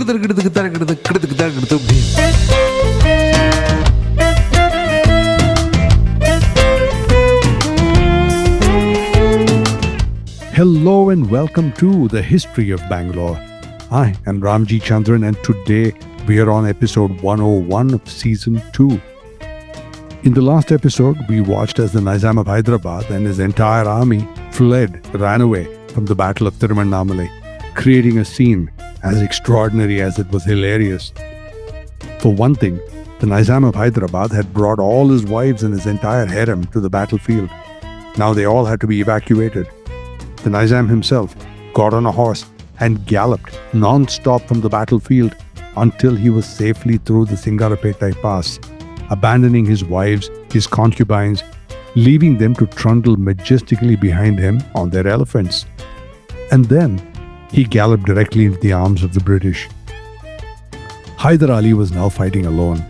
Hello and welcome to the History of Bangalore. I am Ramjee Chandran and today we are on episode 101 of season 2. In the last episode, we watched as the Nizam of Hyderabad and his entire army ran away from the Battle of Tiruvannamalai, creating a scene as extraordinary as it was hilarious. For one thing, the Nizam of Hyderabad had brought all his wives and his entire harem to the battlefield. Now they all had to be evacuated. The Nizam himself got on a horse and galloped non-stop from the battlefield until he was safely through the Singarapetai Pass, abandoning his wives, his concubines, leaving them to trundle majestically behind him on their elephants. And then he galloped directly into the arms of the British. Hyder Ali was now fighting alone.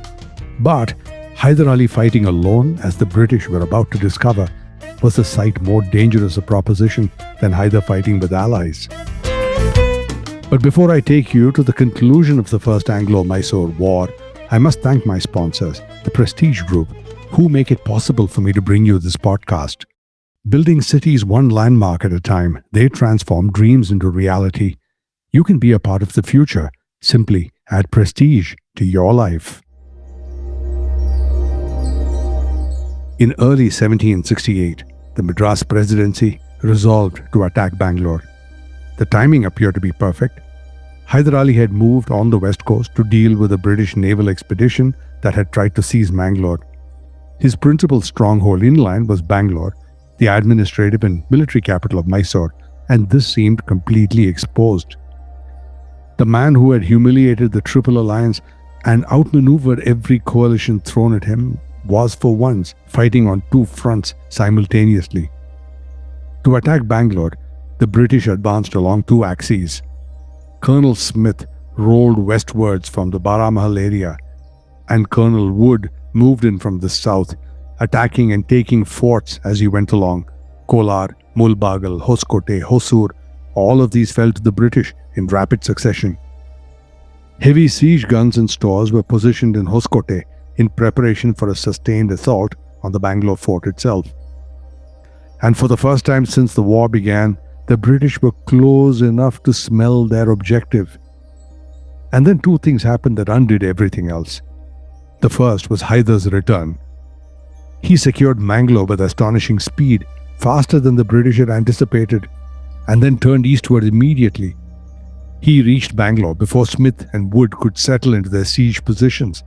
But Hyder Ali fighting alone, as the British were about to discover, was a sight more dangerous a proposition than Hyder fighting with allies. But before I take you to the conclusion of the First Anglo-Mysore War, I must thank my sponsors, the Prestige Group, who make it possible for me to bring you this podcast. Building cities one landmark at a time, they transform dreams into reality. You can be a part of the future. Simply add prestige to your life. In early 1768, the Madras presidency resolved to attack Bangalore. The timing appeared to be perfect. Hyder Ali had moved on the west coast to deal with a British naval expedition that had tried to seize Bangalore. His principal stronghold inland was Bangalore, the administrative and military capital of Mysore, and this seemed completely exposed. The man who had humiliated the Triple Alliance and outmaneuvered every coalition thrown at him was for once fighting on two fronts simultaneously. To attack Bangalore, the British advanced along two axes. Colonel Smith rolled westwards from the Baramahal area, and Colonel Wood moved in from the south, attacking and taking forts as he went along. Kolar, Mulbagal, Hoskote, Hosur, all of these fell to the British in rapid succession. Heavy siege guns and stores were positioned in Hoskote in preparation for a sustained assault on the Bangalore fort itself. And for the first time since the war began, the British were close enough to smell their objective. And then two things happened that undid everything else. The first was Hyder's return. He secured Bangalore with astonishing speed, faster than the British had anticipated, and then turned eastward immediately. He reached Bangalore before Smith and Wood could settle into their siege positions.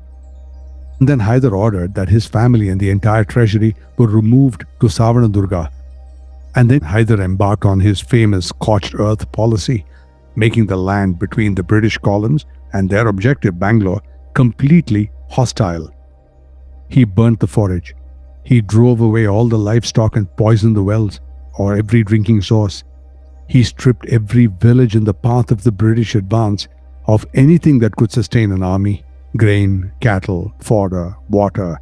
And then Hyder ordered that his family and the entire treasury were removed to Savanadurga. And then Hyder embarked on his famous scorched earth policy, making the land between the British columns and their objective, Bangalore, completely hostile. He burnt the forage. He drove away all the livestock and poisoned the wells, or every drinking source. He stripped every village in the path of the British advance of anything that could sustain an army: grain, cattle, fodder, water.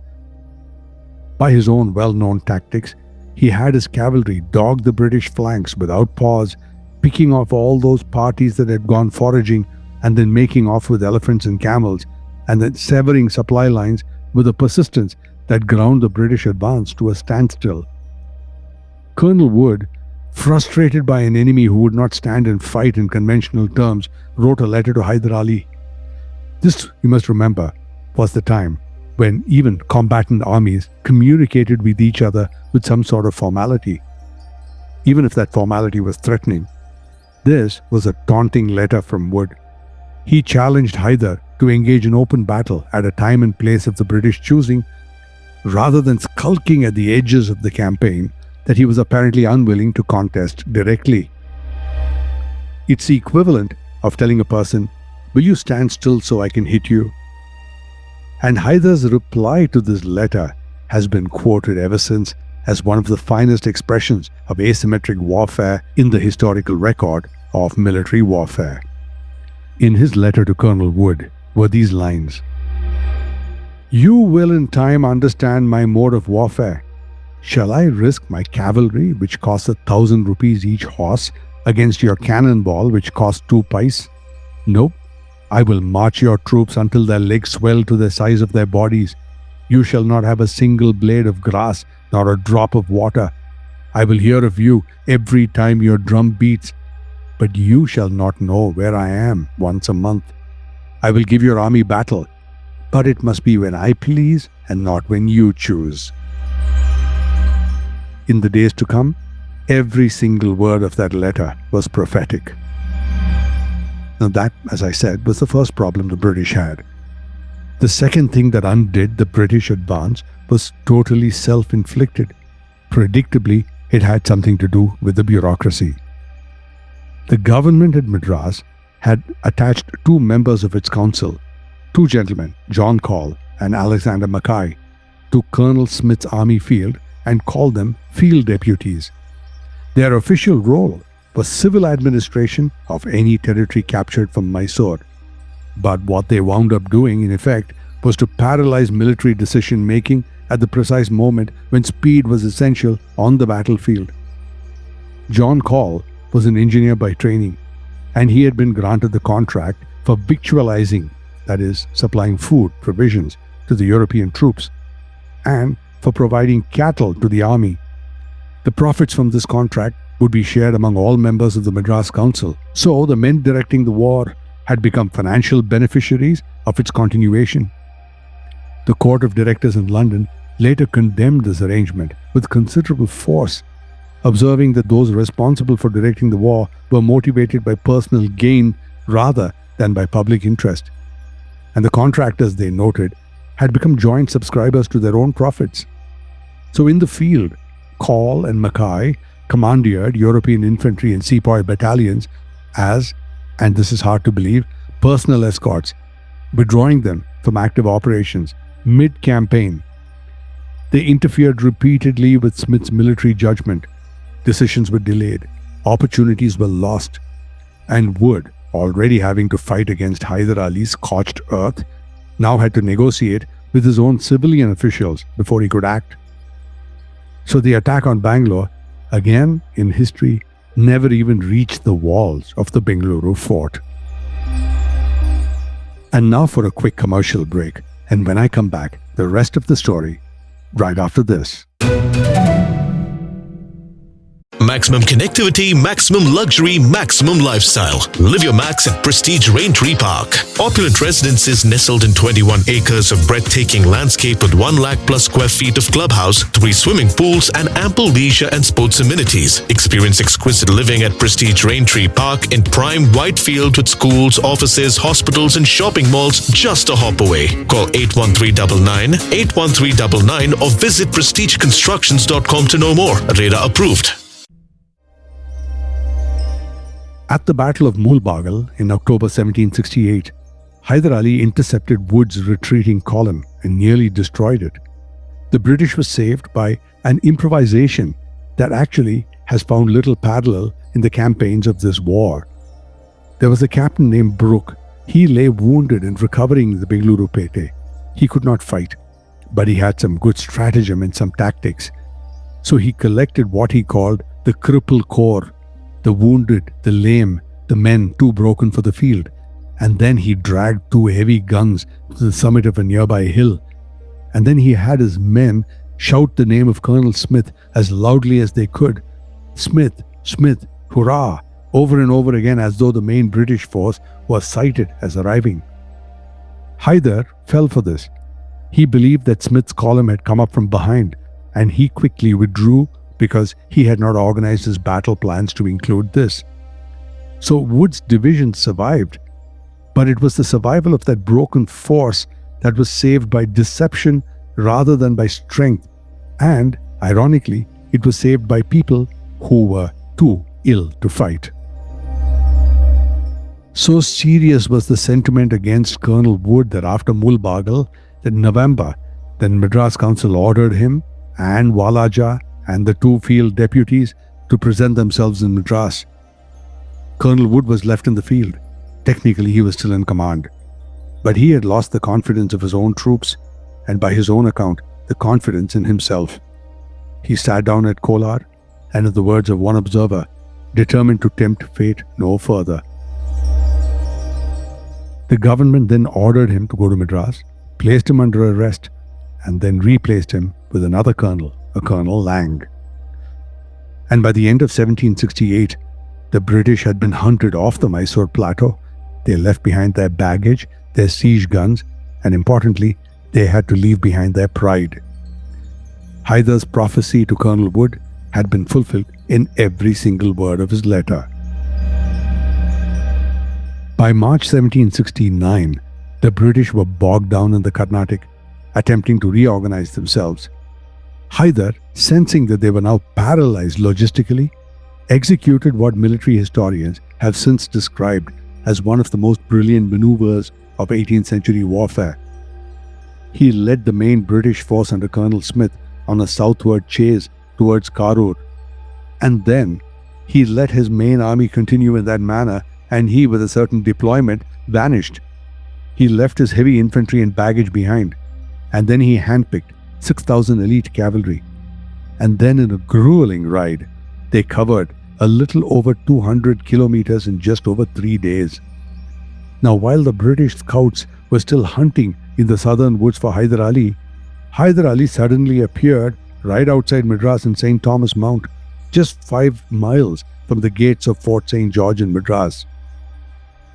By his own well-known tactics, he had his cavalry dog the British flanks without pause, picking off all those parties that had gone foraging and then making off with elephants and camels, and then severing supply lines with a persistence that ground the British advance to a standstill. Colonel Wood, frustrated by an enemy who would not stand and fight in conventional terms, wrote a letter to Hyder Ali. This, you must remember, was the time when even combatant armies communicated with each other with some sort of formality, even if that formality was threatening. This was a taunting letter from Wood. He challenged Hyder to engage in open battle at a time and place of the British choosing, rather than skulking at the edges of the campaign that he was apparently unwilling to contest directly. It's the equivalent of telling a person, "Will you stand still so I can hit you?" And Hyder's reply to this letter has been quoted ever since as one of the finest expressions of asymmetric warfare in the historical record of military warfare. In his letter to Colonel Wood were these lines: "You will in time understand my mode of warfare. Shall I risk my cavalry, which costs 1,000 rupees each horse, against your cannonball, which costs 2 pice? Nope. I will march your troops until their legs swell to the size of their bodies. You shall not have a single blade of grass, nor a drop of water. I will hear of you every time your drum beats, but you shall not know where I am once a month. I will give your army battle, but it must be when I please and not when you choose. In the days to come, every single word of that letter was prophetic. Now that, as I said, was the first problem the British had. The second thing that undid the British advance was totally self-inflicted. Predictably, it had something to do with the bureaucracy. The government at Madras had attached two members of its council, two gentlemen, John Call and Alexander Mackay, to Colonel Smith's army field and called them field deputies. Their official role was civil administration of any territory captured from Mysore. But what they wound up doing, in effect, was to paralyze military decision-making at the precise moment when speed was essential on the battlefield. John Call was an engineer by training, and he had been granted the contract for victualizing, that is, supplying food, provisions, to the European troops, and for providing cattle to the army. The profits from this contract would be shared among all members of the Madras Council, so the men directing the war had become financial beneficiaries of its continuation. The Court of Directors in London later condemned this arrangement with considerable force, observing that those responsible for directing the war were motivated by personal gain rather than by public interest. And the contractors, they noted, had become joint subscribers to their own profits. So in the field, Call and Mackay commandeered European infantry and sepoy battalions as, and this is hard to believe, personal escorts, withdrawing them from active operations mid-campaign. They interfered repeatedly with Smith's military judgment. Decisions were delayed, opportunities were lost, and Wood, already having to fight against Hyder Ali's scorched earth, now had to negotiate with his own civilian officials before he could act. So the attack on Bangalore, again in history, never even reached the walls of the Bengaluru fort. And now for a quick commercial break, and when I come back, the rest of the story, right after this. Maximum connectivity, maximum luxury, maximum lifestyle. Live your max at Prestige Raintree Park. Opulent residences nestled in 21 acres of breathtaking landscape with 1 lakh plus square feet of clubhouse, 3 swimming pools, and ample leisure and sports amenities. Experience exquisite living at Prestige Raintree Park in prime Whitefield with schools, offices, hospitals, and shopping malls just a hop away. Call 81399 81399 or visit prestigeconstructions.com to know more. Radar approved. At the Battle of Mulbagal in October 1768, Hyder Ali intercepted Wood's retreating column and nearly destroyed it. The British were saved by an improvisation that actually has found little parallel in the campaigns of this war. There was a captain named Brooke. He lay wounded and recovering the Bengaluru Pete. He could not fight, but he had some good stratagem and some tactics. So he collected what he called the cripple corps, the wounded, the lame, the men too broken for the field, and then he dragged 2 heavy guns to the summit of a nearby hill. And then he had his men shout the name of Colonel Smith as loudly as they could. Smith, Smith, hurrah, over and over again as though the main British force was sighted as arriving. Hyder fell for this. He believed that Smith's column had come up from behind, and he quickly withdrew because he had not organized his battle plans to include this. So Wood's division survived, but it was the survival of that broken force that was saved by deception rather than by strength, and, ironically, it was saved by people who were too ill to fight. So serious was the sentiment against Colonel Wood that after Mulbagal, in November, the Madras Council ordered him and Walaja and the 2 field deputies to present themselves in Madras. Colonel Wood was left in the field. Technically, he was still in command. But he had lost the confidence of his own troops, and by his own account, the confidence in himself. He sat down at Kolar, and in the words of one observer, determined to tempt fate no further. The government then ordered him to go to Madras, placed him under arrest, and then replaced him with another colonel, a Colonel Lang. And by the end of 1768, the British had been hunted off the Mysore plateau. They left behind their baggage, their siege guns, and importantly, they had to leave behind their pride. Hyder's prophecy to Colonel Wood had been fulfilled in every single word of his letter. By March 1769, the British were bogged down in the Carnatic, attempting to reorganize themselves. Hyder, sensing that they were now paralyzed logistically, executed what military historians have since described as one of the most brilliant maneuvers of 18th century warfare. He led the main British force under Colonel Smith on a southward chase towards Karur, and then he let his main army continue in that manner, and he, with a certain deployment, vanished. He left his heavy infantry and baggage behind, and then he handpicked 6,000 elite cavalry. And then in a grueling ride, they covered a little over 200 kilometers in just over 3 days. Now, while the British scouts were still hunting in the southern woods for Hyder Ali suddenly appeared right outside Madras in St. Thomas Mount, just 5 miles from the gates of Fort St. George in Madras.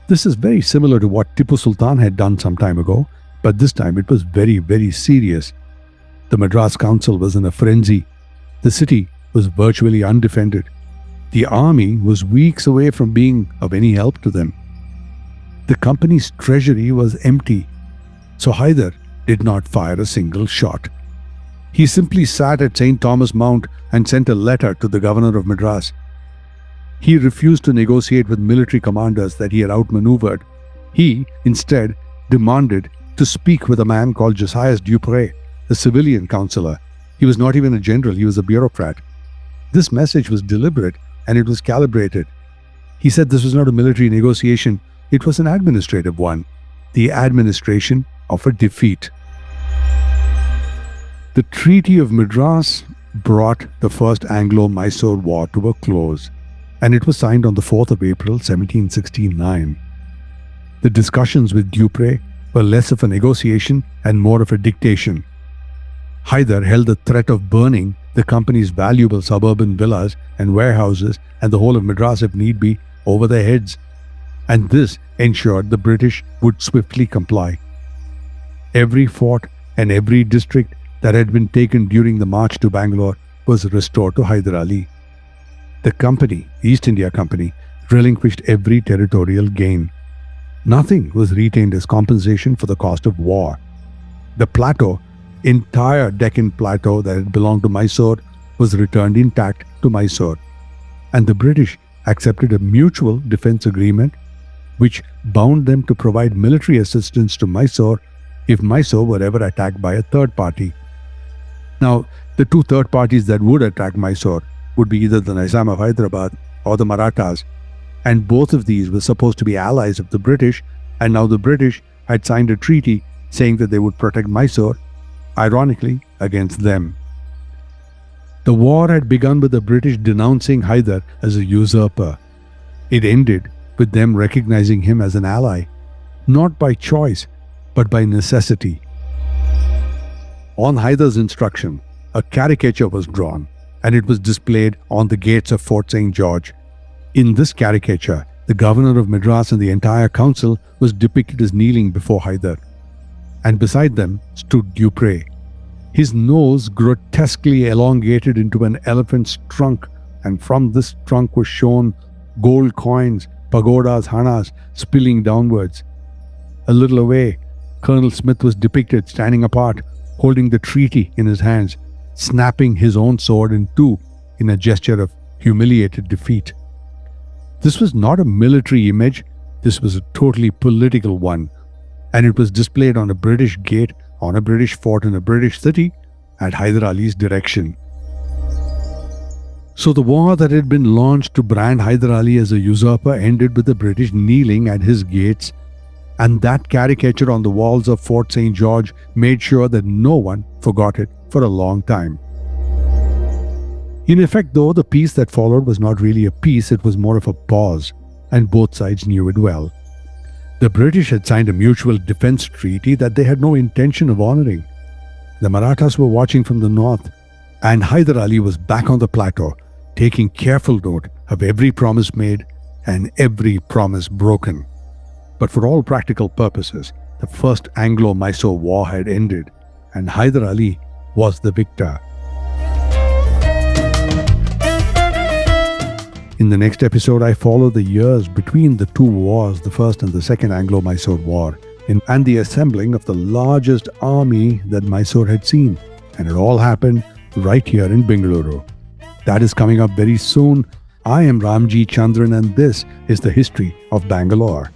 This is very similar to what Tipu Sultan had done some time ago, but this time it was very, very serious. The Madras Council was in a frenzy. The city was virtually undefended. The army was weeks away from being of any help to them. The company's treasury was empty, so Hyder did not fire a single shot. He simply sat at St. Thomas Mount and sent a letter to the governor of Madras. He refused to negotiate with military commanders that he had outmaneuvered. He, instead, demanded to speak with a man called Josias Dupré, a civilian counselor. He was not even a general, he was a bureaucrat. This message was deliberate and it was calibrated. He said this was not a military negotiation, it was an administrative one. The administration of a defeat. The Treaty of Madras brought the First Anglo-Mysore War to a close, and it was signed on the 4th of April 1769. The discussions with Dupré were less of a negotiation and more of a dictation. Hyder held the threat of burning the company's valuable suburban villas and warehouses and the whole of Madras if need be over their heads, and this ensured the British would swiftly comply. Every fort and every district that had been taken during the march to Bangalore was restored to Hyder Ali. The company, East India Company, relinquished every territorial gain. Nothing was retained as compensation for the cost of war. The plateau, entire Deccan plateau that had belonged to Mysore, was returned intact to Mysore, and the British accepted a mutual defense agreement which bound them to provide military assistance to Mysore if Mysore were ever attacked by a third party. Now, the two third parties that would attack Mysore would be either the Nizam of Hyderabad or the Marathas, and both of these were supposed to be allies of the British, and now the British had signed a treaty saying that they would protect Mysore, ironically, against them. The war had begun with the British denouncing Hyder as a usurper. It ended with them recognizing him as an ally, not by choice, but by necessity. On Hyder's instruction, a caricature was drawn, and it was displayed on the gates of Fort St. George. In this caricature, the governor of Madras and the entire council was depicted as kneeling before Hyder, and beside them stood Dupré. His nose grotesquely elongated into an elephant's trunk, and from this trunk was shown gold coins, pagodas, hanas, spilling downwards. A little away, Colonel Smith was depicted standing apart, holding the treaty in his hands, snapping his own sword in two in a gesture of humiliated defeat. This was not a military image, this was a totally political one, and it was displayed on a British gate, on a British fort in a British city, at Hyder Ali's direction. So the war that had been launched to brand Hyder Ali as a usurper ended with the British kneeling at his gates, and that caricature on the walls of Fort St. George made sure that no one forgot it for a long time. In effect, though, the peace that followed was not really a peace, it was more of a pause, and both sides knew it well. The British had signed a mutual defense treaty that they had no intention of honoring. The Marathas were watching from the north, and Hyder Ali was back on the plateau, taking careful note of every promise made and every promise broken. But for all practical purposes, the First Anglo-Mysore War had ended, and Hyder Ali was the victor. In the next episode, I follow the years between the two wars, the First and the Second Anglo-Mysore War, and the assembling of the largest army that Mysore had seen. And it all happened right here in Bangalore. That is coming up very soon. I am Ramjee Chandran, and this is the history of Bangalore.